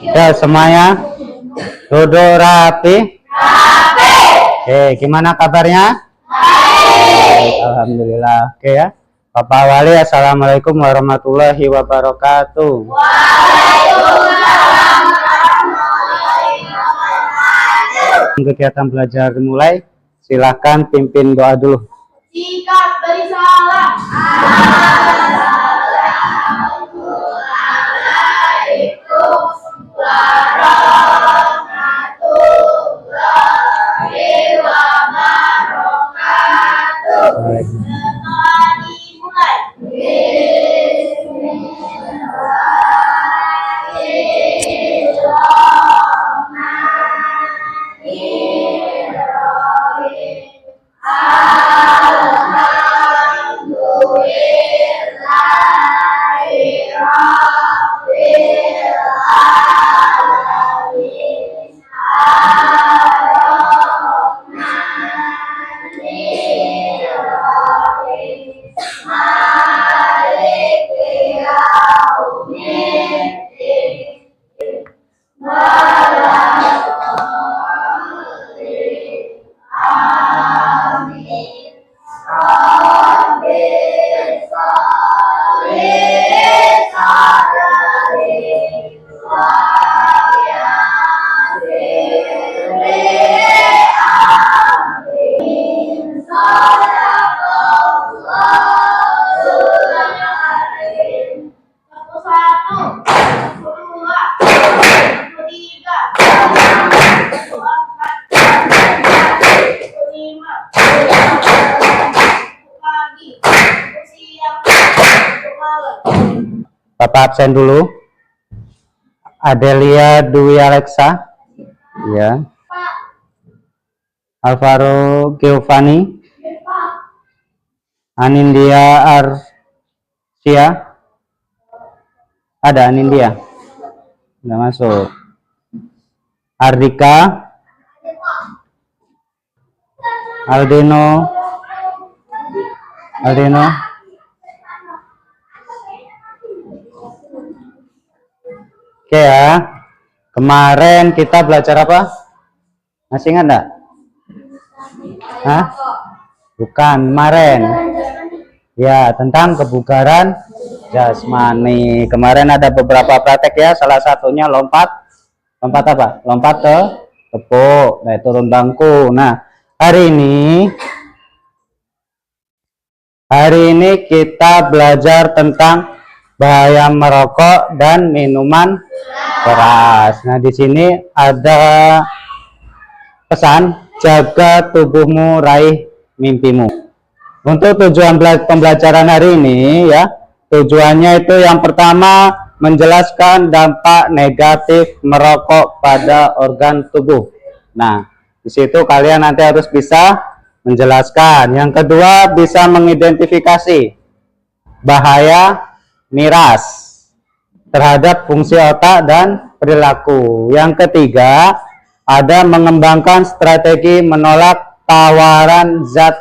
Ya, semuanya duduk rapi. Oke, gimana kabarnya? Baik, alhamdulillah. Oke ya. Bapak Wali, assalamualaikum warahmatullahi wabarakatuh. Kegiatan belajar dimulai. Silakan pimpin doa dulu. Sikap bersalah. Assalamualaikum warahmatullahi wabarakatuh. Doa dimulai. Bapak absen dulu. Adelia Dwi Alexa. Ya. Alvaro Giovanni. Anindya Arsia. Ada Anindya? Nggak masuk. Ardika. Aldino. Oke ya. Kemarin kita belajar apa? Masih ingat enggak? Hah? Bukan, kemarin. Ya, tentang kebugaran jasmani. Kemarin ada beberapa praktek ya, salah satunya lompat. Lompat apa? Lompat ke tepuk, naik turun bangku. Nah, hari ini kita belajar tentang bahaya merokok dan minuman keras. Nah, di sini ada pesan, jaga tubuhmu, raih mimpimu. Untuk tujuan pembelajaran hari ini ya, tujuannya itu yang pertama menjelaskan dampak negatif merokok pada organ tubuh. Nah, di situ kalian nanti harus bisa menjelaskan. Yang kedua, bisa mengidentifikasi bahaya miras terhadap fungsi otak dan perilaku. Yang ketiga, ada mengembangkan strategi menolak tawaran zat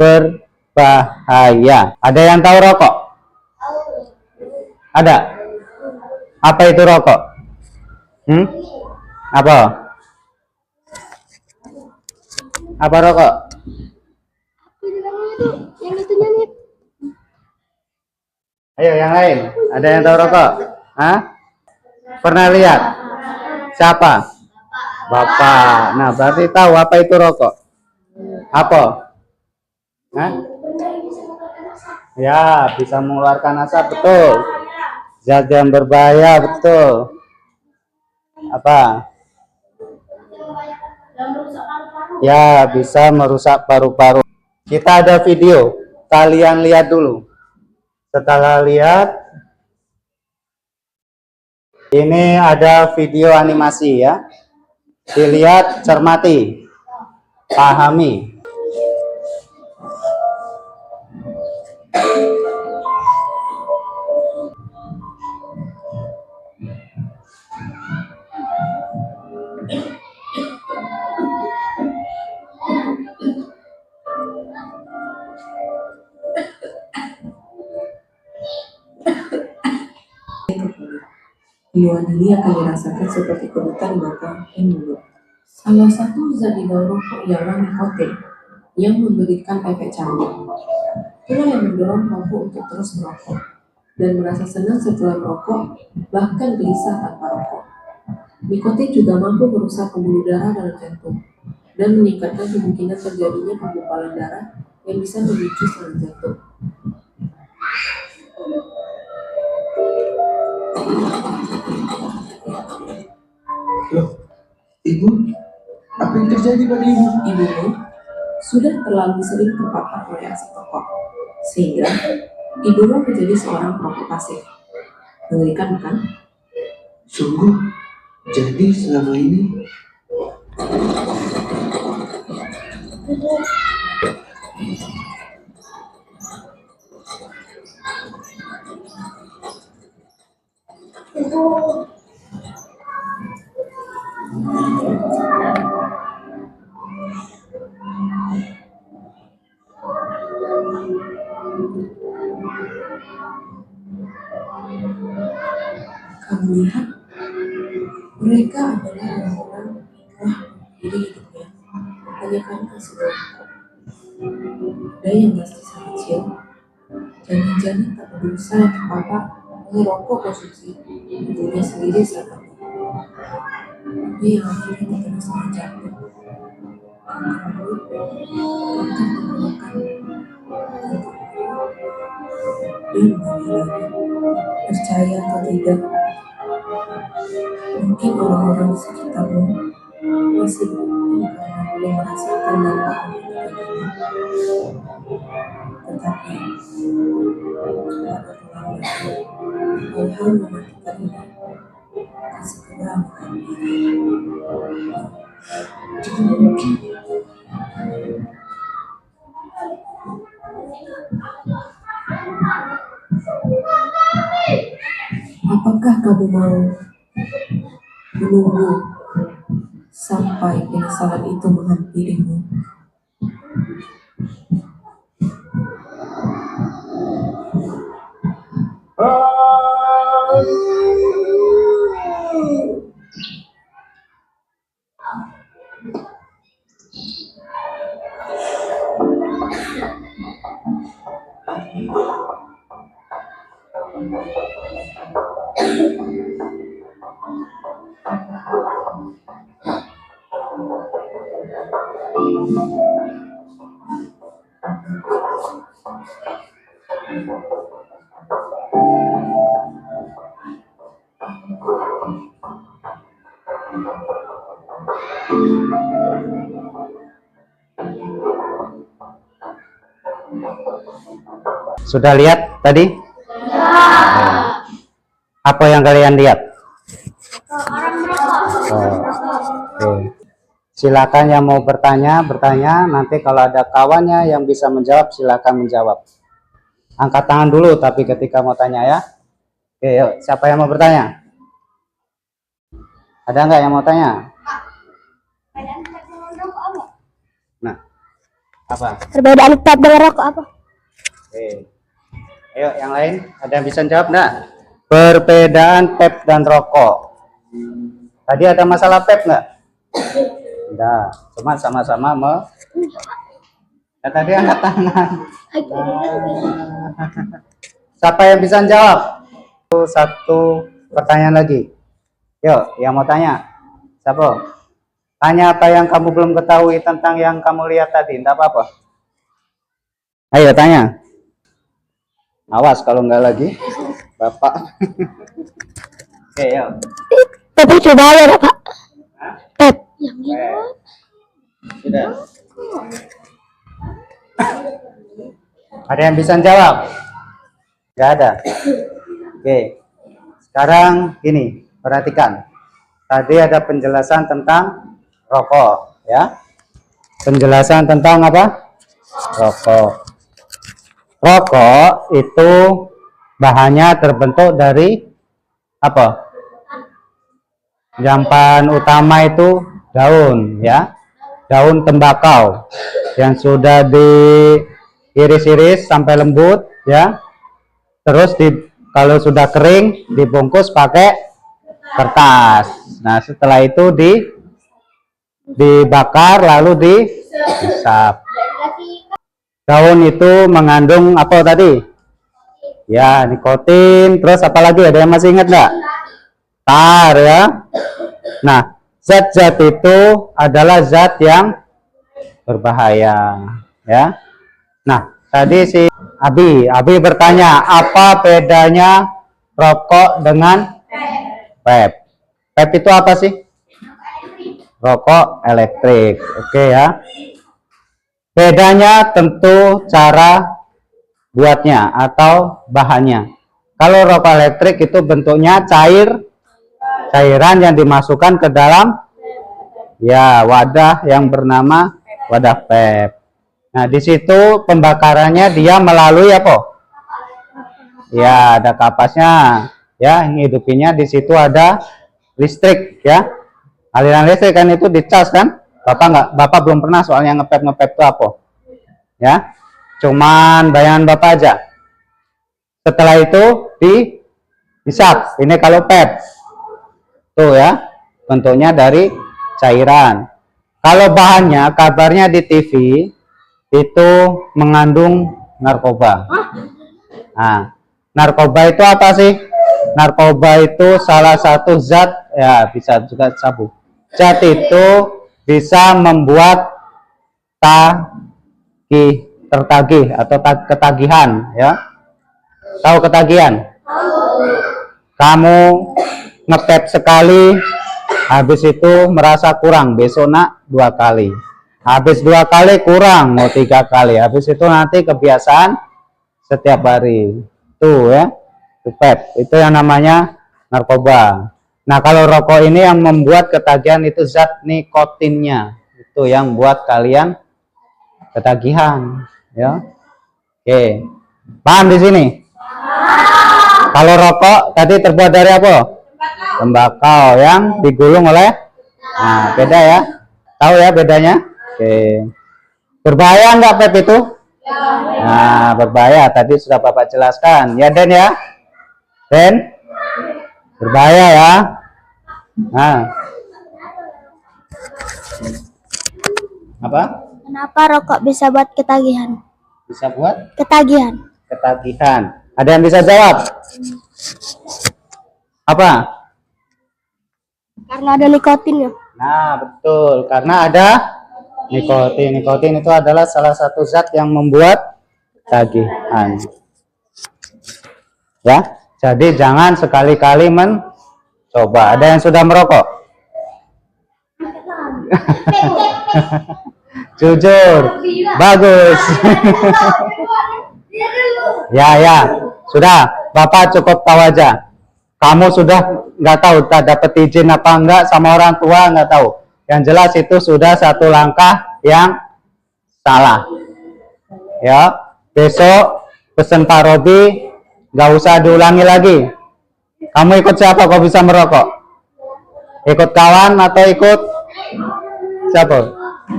berbahaya. Ada yang tahu rokok? Ada? Apa itu rokok? Apa? Apa rokok? Ayo yang lain. Ada yang tahu rokok? Hah? Pernah lihat? Siapa? Bapak. Nah, berarti tahu apa itu rokok? Apa? Hah? Ya, bisa mengeluarkan asap, betul. Zat yang berbahaya, betul. Apa? Ya, bisa merusak paru-paru. Kita ada video. Kalian lihat dulu. Setelah lihat, ini ada video animasi ya. Dilihat, cermati, pahami. Hiburan ini akan dirasakan seperti kerutan di mata dan mulut. Salah satu zat di dalam rokok ialah nikotin yang memberikan efek candu. Itulah yang mendorong pelaku untuk terus merokok dan merasa senang setelah merokok, bahkan gelisah tanpa rokok. Nikotin juga mampu merusak pembuluh darah dalam jantung dan meningkatkan kemungkinan terjadinya penggumpalan darah yang bisa memicu serangan jantung. Loh, Ibu, apa yang terjadi pada Ibu? Ibumu sudah terlalu sering terpapar oleh asap rokok, sehingga ibumu menjadi seorang perokok pasif. Mengerikan bukan? Sungguh, jadi selama ini Kamu lihat, mereka adalah orang-orang yang telah mengakhiri hidupnya hanya karena asap rokok. Ada yang masih sangat kecil, jangan-jangan tak berusaha yang terpapar oleh rokok konsumsi ibunya sendiri saat itu. Ada yang akhirnya terkena serangan jantung. Dan percaya atau tidak, mungkin orang-orang di sekitarmu masih beruntung karena belum merasakan dampak ini. Tetapi hal-hal mematikan ini akan segera mengakhiri. tidak mungkin. Apakah kamu mau menunggu sampai penyesalan itu menghampirimu? Sudah lihat tadi? Apa yang kalian lihat? Oke. Silakan yang mau bertanya. Nanti kalau ada kawannya yang bisa menjawab, silakan menjawab. Angkat tangan dulu, tapi ketika mau tanya ya. Oke, yuk. Siapa yang mau bertanya? Ada nggak yang mau tanya? Nah, apa? Perbedaan vape dengan rokok apa? Oke. Ayo, yang lain ada yang bisa jawab nggak? Perbedaan vape dan rokok. Tadi ada masalah vape nggak? Enggak, cuma sama-sama tadi angkat tangan. Siapa yang bisa jawab? Satu pertanyaan lagi. Yuk, yang mau tanya. Siapa? Tanya apa yang kamu belum ketahui tentang yang kamu lihat tadi, enggak apa-apa. Ayo tanya. Awas kalau enggak lagi, Bapak. Oke, yuk. Tapi coba ya Bapak. Pep. Sudah. Ada yang bisa jawab? Enggak ada. Oke. Sekarang gini, perhatikan. Tadi ada penjelasan tentang rokok, ya. Penjelasan tentang apa? Rokok. Rokok itu bahannya terbentuk dari apa? Jampan utama itu daun, ya. Daun tembakau yang sudah diiris-iris sampai lembut, ya. Terus kalau sudah kering dibungkus pakai kertas. Nah, setelah itu dibakar lalu dihisap. Daun itu mengandung apa tadi? Ya, nikotin. Terus apa lagi? Ada yang masih ingat nggak? Tar ya. Nah, zat-zat itu adalah zat yang berbahaya ya. Nah, tadi si Abi bertanya, apa bedanya rokok dengan vape? Vape itu apa sih? Rokok elektrik. Oke ya. Bedanya tentu cara buatnya atau bahannya. Kalau rokok elektrik itu bentuknya cairan yang dimasukkan ke dalam ya wadah yang bernama wadah vape. Nah, di situ pembakarannya dia melalui apa? Ya, ada kapasnya. Ya, ngidupinnya di situ ada listrik ya. Aliran listrik kan itu dicas kan? Bapak belum pernah soalnya ngepep itu apa? Ya. Cuman bayangan Bapak aja. Setelah itu dihisap. Ini kalau pep. Tuh ya. Bentuknya dari cairan. Kalau bahannya kabarnya di TV itu mengandung narkoba. Nah, narkoba itu apa sih? Narkoba itu salah satu zat, ya bisa juga sabu. Zat itu bisa membuat tertagih atau ketagihan, ya. Tahu ketagihan? Kamu ngepep sekali, habis itu merasa kurang, besok nak 2 kali. Habis 2 kali kurang, mau 3 kali. Habis itu nanti kebiasaan setiap hari. Tuh ya, itu pep. Itu yang namanya narkoba. Nah, kalau rokok ini yang membuat ketagihan itu zat nikotinnya. Itu yang buat kalian ketagihan, ya. Oke. Paham di sini? Kalau rokok tadi terbuat dari apa? Tembakau yang digulung oleh, nah beda ya. Tahu ya bedanya? Oke. Berbahaya enggak vape itu? Nah, berbahaya. Tadi sudah Bapak jelaskan. Ya, Den ya? Den? Berbahaya ya. Nah. Apa? Kenapa rokok bisa buat ketagihan? Bisa buat Ketagihan. ketagihan. Ada yang bisa jawab? Apa? Karena ada nikotinnya. Nah, betul. Karena ada nikotin. Nikotin itu adalah salah satu zat yang membuat ketagihan. Ya, jadi jangan sekali-kali mencoba. Ada yang sudah merokok? Jujur, bagus. Ya, sudah. Bapak cukup tahu aja. Kamu sudah nggak tahu tak dapat izin apa enggak sama orang tua, nggak tahu. Yang jelas itu sudah satu langkah yang salah. Ya, besok pesen Pak Robi, nggak usah diulangi lagi. Kamu ikut siapa kok bisa merokok? Ikut kawan atau ikut siapa?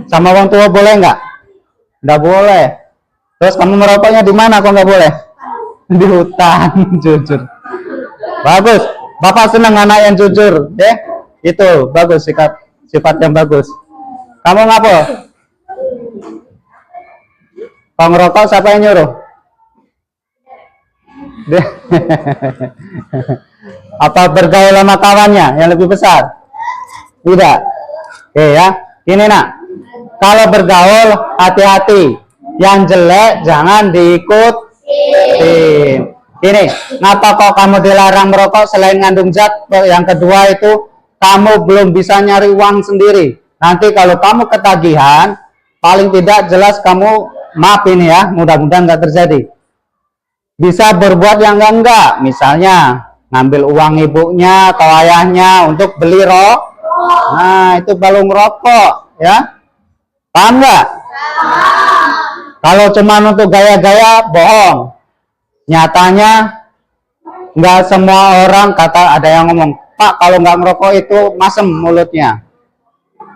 Sama orang tua boleh nggak? Nggak boleh. Terus kamu merokoknya di mana kok nggak boleh? Di hutan. Jujur. Bagus. Bapak senang anak yang jujur, ya? Itu bagus, sifat yang bagus. Kamu ngapa? Kalau ngerokok siapa yang nyuruh? Apa bergaul sama kawannya yang lebih besar? Tidak. Oke ya. Ini nak. Kalau bergaul hati-hati. Yang jelek jangan diikutin. Ini, ngapa kok kamu dilarang merokok selain ngandung zat? Yang kedua itu kamu belum bisa nyari uang sendiri. Nanti kalau kamu ketagihan, paling tidak jelas kamu, maaf ini ya, mudah-mudahan nggak terjadi. Bisa berbuat yang enggak, misalnya ngambil uang ibunya atau ayahnya untuk beli rokok. Nah, itu baru merokok, ya. Paham nggak? Kalau cuma untuk gaya-gaya, bohong. Nyatanya nggak semua orang, kata ada yang ngomong, Pak kalau nggak ngerokok itu masem mulutnya,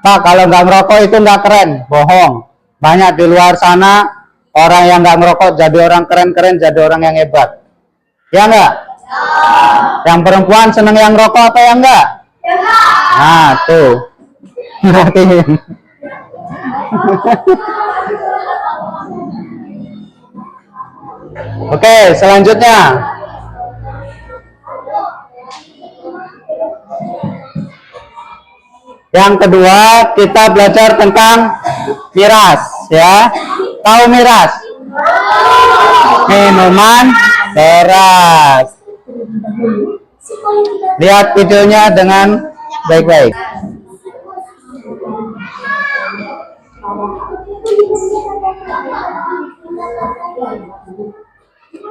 Pak kalau nggak ngerokok itu nggak keren. Bohong. Banyak di luar sana orang yang nggak ngerokok jadi orang keren-keren, jadi orang yang hebat, ya nggak? Yang perempuan seneng yang rokok apa yang enggak? Nah, tuh. Perhatiin. Oke, selanjutnya. Yang kedua, kita belajar tentang miras, ya. Tahu miras? Minuman keras. Lihat videonya dengan baik-baik.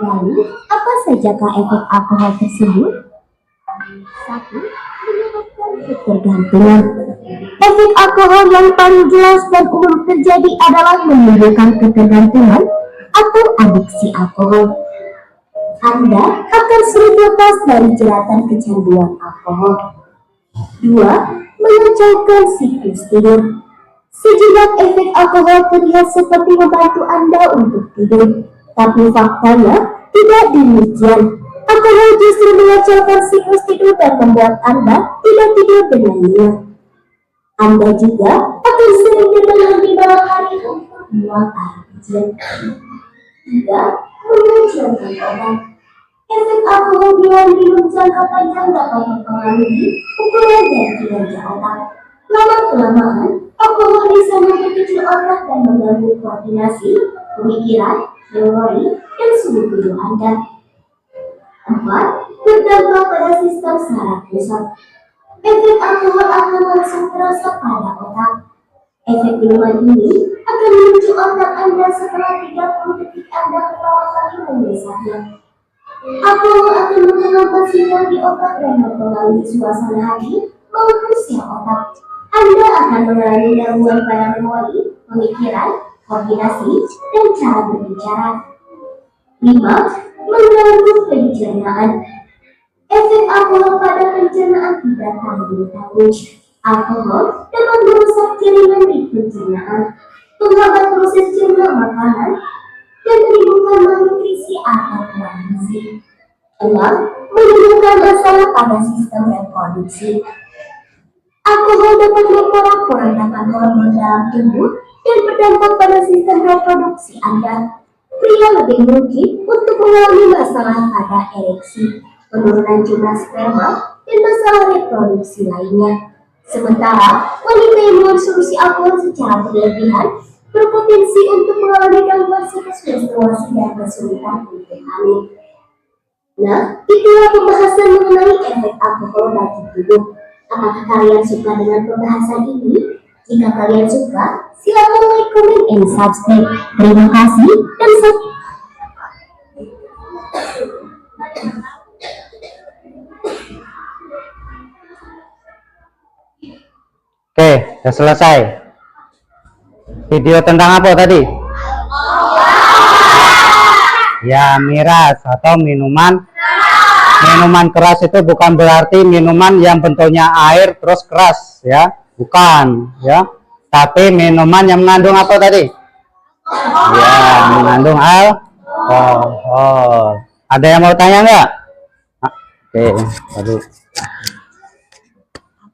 Lalu, apa sajakah efek alkohol tersebut? Satu, menyebabkan ketergantungan. Efek alkohol yang paling jelas dan umum terjadi adalah menimbulkan ketergantungan atau adiksi alkohol. Anda akan sulit lepas dari jeratan kecanduan alkohol. Dua, mengacaukan siklus tidur. Sejenak efek alkohol terlihat seperti membantu Anda untuk tidur, tapi faktanya tidak demikian. Alkohol justru mengacaukan siklus tidur dan membuat Anda tidak tidur dengan nyenyak. Anda juga akan sering terbangun di malam hari untuk buang air kecil. Tiga, mengacaukan obat. Efek alkohol yang minum jangka panjang dapat mempengaruhi ukuran dan kinerja otak. Lama-kelamaan, alkohol bisa memperkecil otak dan mengganggu koordinasi, pemikiran, memori, dan suhu tubuh Anda. 4. Berdampak pada sistem saraf pusat. Efek alkohol akan langsung terasa pada otak. Efek minuman ini akan menuju otak Anda setelah 30 detik Anda pertama kali memesahnya. Alkohol akan mempengaruhi sinyal di otak dan mempengaruhi suasana hati maupun sel otak. Anda akan mengalami gangguan pada memori, pemikiran, koordinasi, dan cara berbicara. 5. Mengganggu pencernaan. Efek alkohol pada pencernaan tidak tanggung-tanggung. Alkohol dapat merusak jaringan di pencernaan, menghambat proses cerna makanan, dan menimbulkan malnutrisi atau kurang gizi. 6. Menimbulkan masalah pada sistem reproduksi. Alkohol dapat memporak-porandakan hormon dalam tubuh dan berdampak pada sistem reproduksi Anda. Pria lebih mungkin untuk mengalami masalah pada ereksi, penurunan jumlah sperma, dan masalah reproduksi lainnya. Sementara, wanita yang mengonsumsi alkohol secara berlebihan berpotensi untuk mengalami gangguan siklus menstruasi dan kesulitan untuk hamil. Nah, itulah pembahasan mengenai efek alkohol bagi tubuh. Apakah kalian suka dengan pembahasan ini? Jika kalian suka, silakan like, comment, and subscribe. Terima kasih dan sampai Oke, sudah selesai. Video tentang apa tadi? Ya, miras atau minuman keras itu bukan berarti minuman yang bentuknya air terus keras, ya, bukan, ya, tapi minuman yang mengandung apa tadi? Ya, mengandung alkohol. Ada yang mau tanya nggak? Oke, aduh.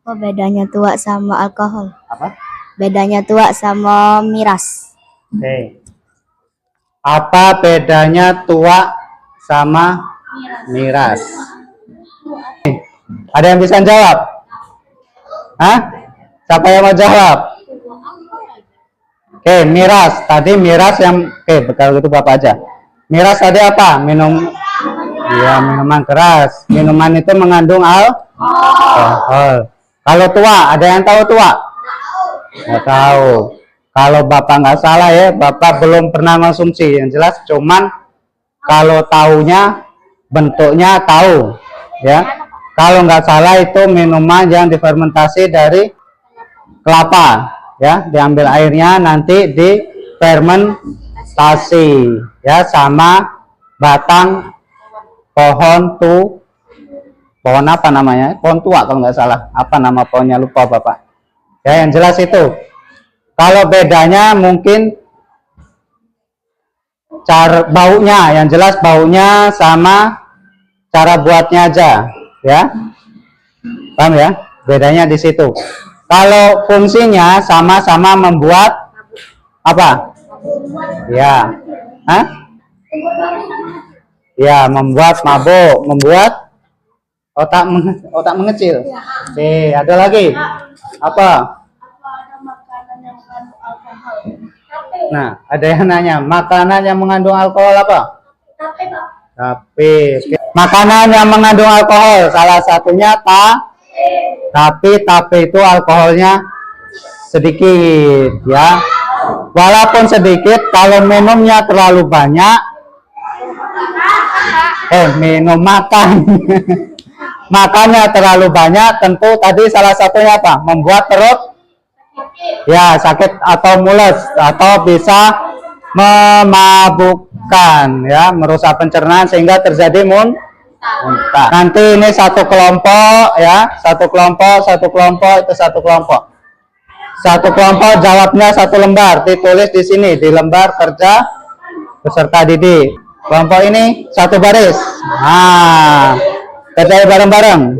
apa bedanya tua sama alkohol? Apa? Bedanya tua sama miras. Oke. Apa bedanya tua sama miras? Ada yang bisa jawab? Hah? Siapa yang mau jawab? Oke, miras. Tadi miras yang kalau gitu Bapak aja. Miras tadi apa? Ya, minuman keras. Minuman itu mengandung alkohol. Kalau tua, ada yang tahu tua? Nggak tahu. Kalau Bapak nggak salah ya, Bapak belum pernah konsumsi. Yang jelas cuman kalau taunya bentuknya tahu, ya. Kalau nggak salah itu minuman yang difermentasi dari kelapa, ya. Diambil airnya nanti difermentasi, ya, sama batang pohon pohon apa namanya? Pohon tua kalau nggak salah. Apa nama pohonnya lupa Bapak. Ya, yang jelas itu. Kalau bedanya mungkin cara baunya, yang jelas baunya sama cara buatnya aja, ya. Paham ya? Bedanya di situ. Kalau fungsinya sama-sama membuat apa? Ya. Hah? Ya, membuat mabuk, membuat otak mengecil. Oke, ada lagi. Apa? Nah, ada yang nanya, makanan yang mengandung alkohol apa? Tape. Oke. Makanan yang mengandung alkohol, salah satunya tapi itu alkoholnya sedikit, ya. Walaupun sedikit, kalau minumnya terlalu banyak, makan. Makannya terlalu banyak, tentu tadi salah satunya apa? Membuat perut ya sakit atau mules, atau bisa memabukkan, ya, merusak pencernaan sehingga terjadi muntah. Nanti ini satu kelompok, ya, satu kelompok itu satu kelompok. Satu kelompok jawabnya satu lembar, ditulis di sini di lembar kerja peserta didik. Kelompok ini satu baris. Nah, kerja bareng-bareng.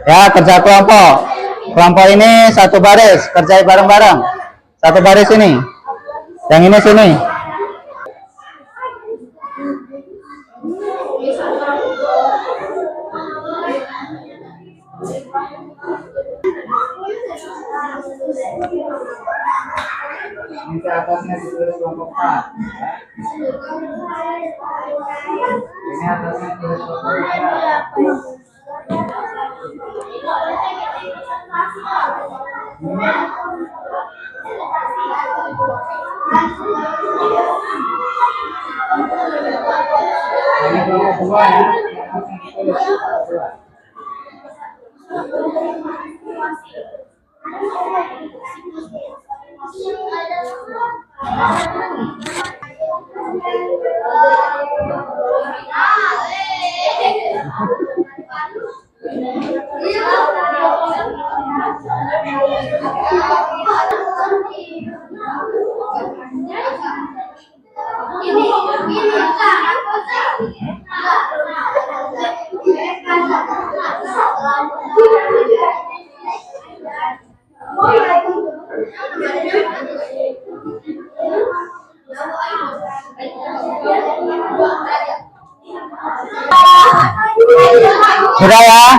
Ya, kerja kelompok. Kelompok ini satu baris, kerja bareng-bareng. Satu baris ini. Yang ini sini. Ini atasnya ditulis kelompok 4. Ini atasnya ditulis kelompok 4. Ini kelompok 2 ya. Atasnya ditulis kelompok 2. Sudah ya?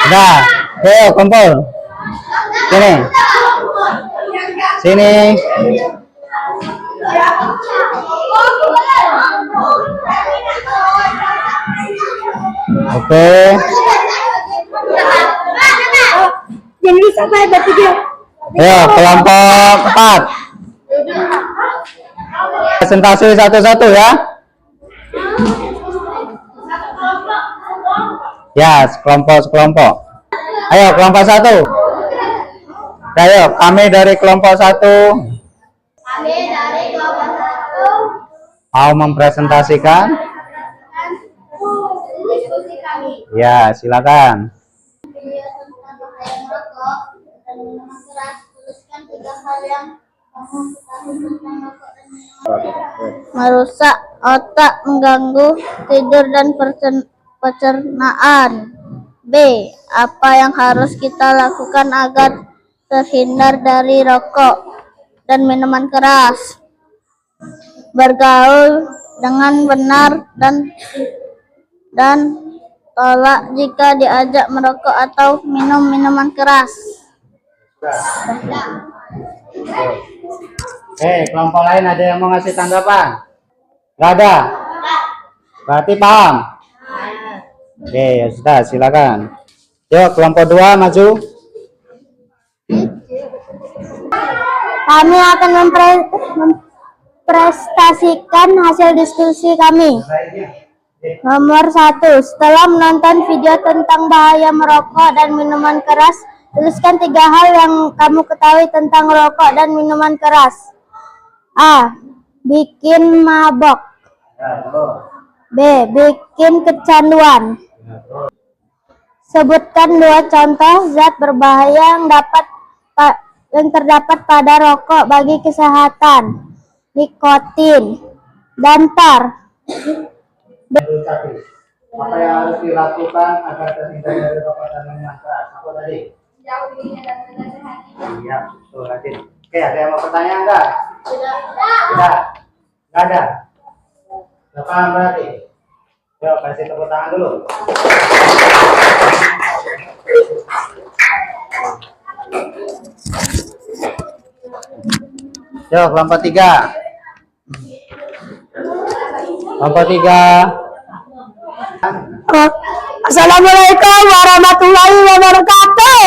Sudah. Ayo kumpul. Sini. Sini. Oke. Jadi sampai bertiga. Ayo kelompok 4. Presentasi satu-satu ya. Ya, sekelompok. Ayo kelompok 1. Ayo, kami dari kelompok 1 mau mempresentasikan. Ya, silakan. Merusak otak, mengganggu tidur dan pencernaan. B. Apa yang harus kita lakukan agar terhindar dari rokok dan minuman keras? Bergaul dengan benar dan tolak jika diajak merokok atau minum minuman keras. Kelompok lain ada yang mau ngasih tanggapan? Gak ada? Berarti paham? Oke, ya sudah, silakan. Yuk, kelompok 2 maju. Kami akan mempresentasikan hasil diskusi kami. Nomor 1. Setelah menonton video tentang bahaya merokok dan minuman keras, tuliskan 3 hal yang kamu ketahui tentang rokok dan minuman keras. A. Bikin mabok. B. Bikin kecanduan. Sebutkan 2 contoh zat berbahaya yang terdapat pada rokok bagi kesehatan. Nikotin dan tar. Apa yang harus dilakukan agar terhindar dari rokok dan minuman keras? Apa tadi? Jauh dirinya dan menasehati. Iya, betul Radit. Oke, ada yang mau bertanya enggak? Tidak. Enggak. Enggak ada. Enggak paham berarti? Yuk, kasih tepuk tangan dulu. Yuk, kelompok 3. Kelompok 3. Assalamualaikum warahmatullahi wabarakatuh.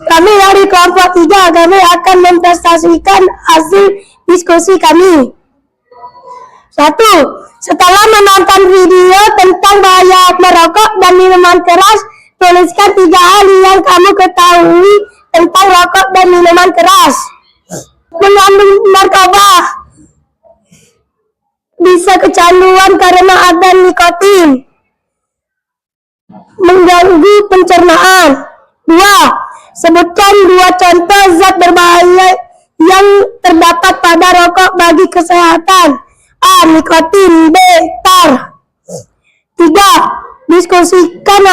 Kami dari kelompok 3, kami akan mempresentasikan hasil diskusi kami. 1. Setelah menonton video tentang bahaya merokok dan minuman keras, tuliskan 3 hal yang kamu ketahui tentang rokok dan minuman keras. Mengandung narkoba, bisa kecanduan karena ada nikotin, mengganggu pencernaan. 2. Sebutkan 2 contoh zat berbahaya yang terdapat pada rokok bagi kesehatan. A. Nikotin. B. Tar. 3. Diskusikan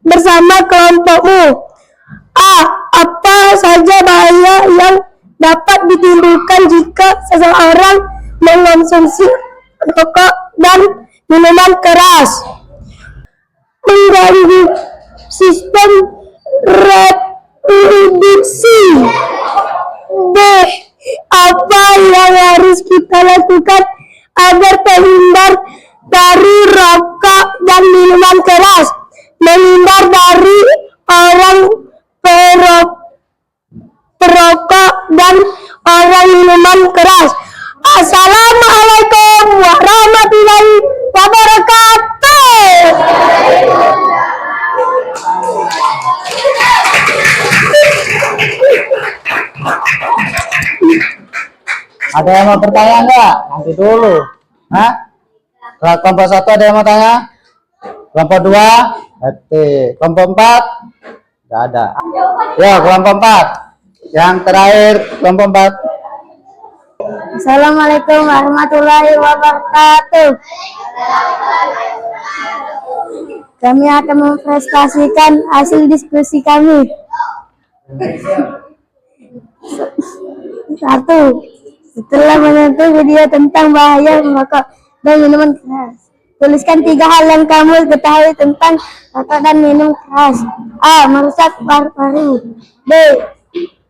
bersama kelompokmu. A. Apa saja bahaya yang dapat ditimbulkan jika seseorang mengonsumsi rokok dan minuman keras? Mengganggu sistem reproduksi. B. Apa yang harus kita lakukan agar terhindar dari rokok dan minuman keras? Menghindar dari orang perokok dan orang minuman keras. Assalamualaikum warahmatullahi wabarakatuh. Ada yang mau bertanya enggak? Nanti dulu. Hah? Kelompok 1 ada yang mau tanya? Kelompok 2? Kelompok 4? Enggak ada. Ya, kelompok 4. Yang terakhir, kelompok 4. Assalamualaikum warahmatullahi wabarakatuh. Kami akan mempresentasikan hasil diskusi kami. 1. Setelah menonton video tentang bahaya merokok dan minuman keras, tuliskan 3 hal yang kamu ketahui tentang rokok dan minum keras. A. Merusak paru-paru. B.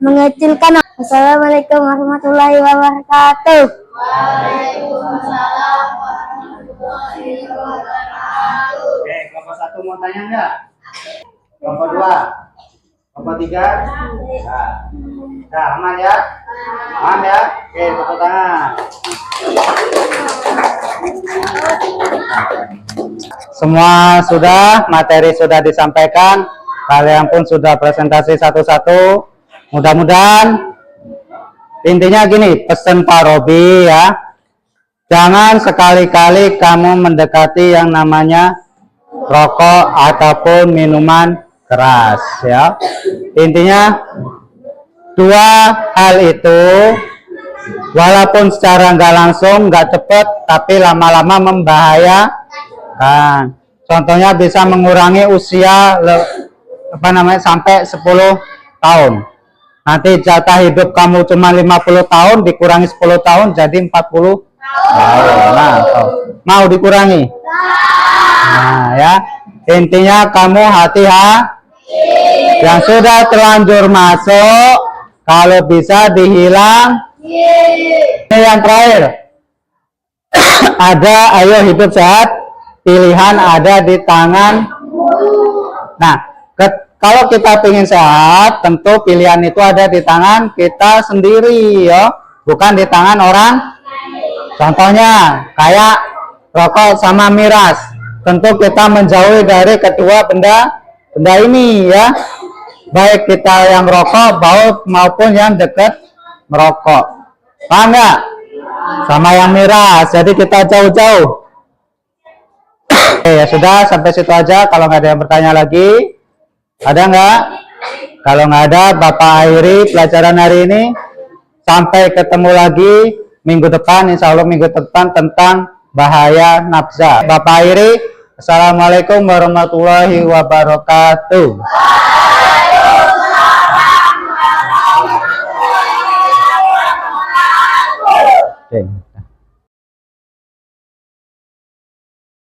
Mengecilkan. Assalamualaikum warahmatullahi wabarakatuh. Waalaikumsalam warahmatullahi wabarakatuh. Oke, kelompok 1 mau tanya enggak? Kelompok 2? Kelompok 3? Nah, aman ya? Aman ya? Oke, tepuk tangan. Semua sudah, materi sudah disampaikan. Kalian pun sudah presentasi satu-satu. Mudah-mudahan intinya gini, pesan Pak Robi ya. Jangan sekali-kali kamu mendekati yang namanya rokok ataupun minuman keras ya. Intinya 2 hal itu walaupun secara nggak langsung, nggak cepet, tapi lama-lama membahayakan. Contohnya bisa mengurangi usia sampai 10 tahun. Nanti jatah hidup kamu cuma 50 tahun, dikurangi 10 tahun jadi 40 tahun. Nah, mau dikurangi? Nah, ya. Intinya kamu hati-hati. Yang sudah terlanjur masuk, kalau bisa dihilang. Ini yang terakhir. Ada, ayo hidup sehat. Pilihan ada di tangan. Nah, kalau kita ingin sehat, tentu pilihan itu ada di tangan kita sendiri, ya, bukan di tangan orang. Contohnya, kayak rokok sama miras. Tentu kita menjauhi dari kedua benda ini, ya. Baik kita yang merokok maupun yang dekat merokok. Paham nggak? Sama yang miras, jadi kita jauh-jauh. Oke, ya sudah, sampai situ aja. Kalau nggak ada yang bertanya lagi. Ada nggak? Kalau nggak ada, Bapak akhiri pelajaran hari ini. Sampai ketemu lagi minggu depan, insya Allah minggu depan tentang bahaya nafsa. Bapak akhiri, assalamualaikum warahmatullahi wabarakatuh. Oke.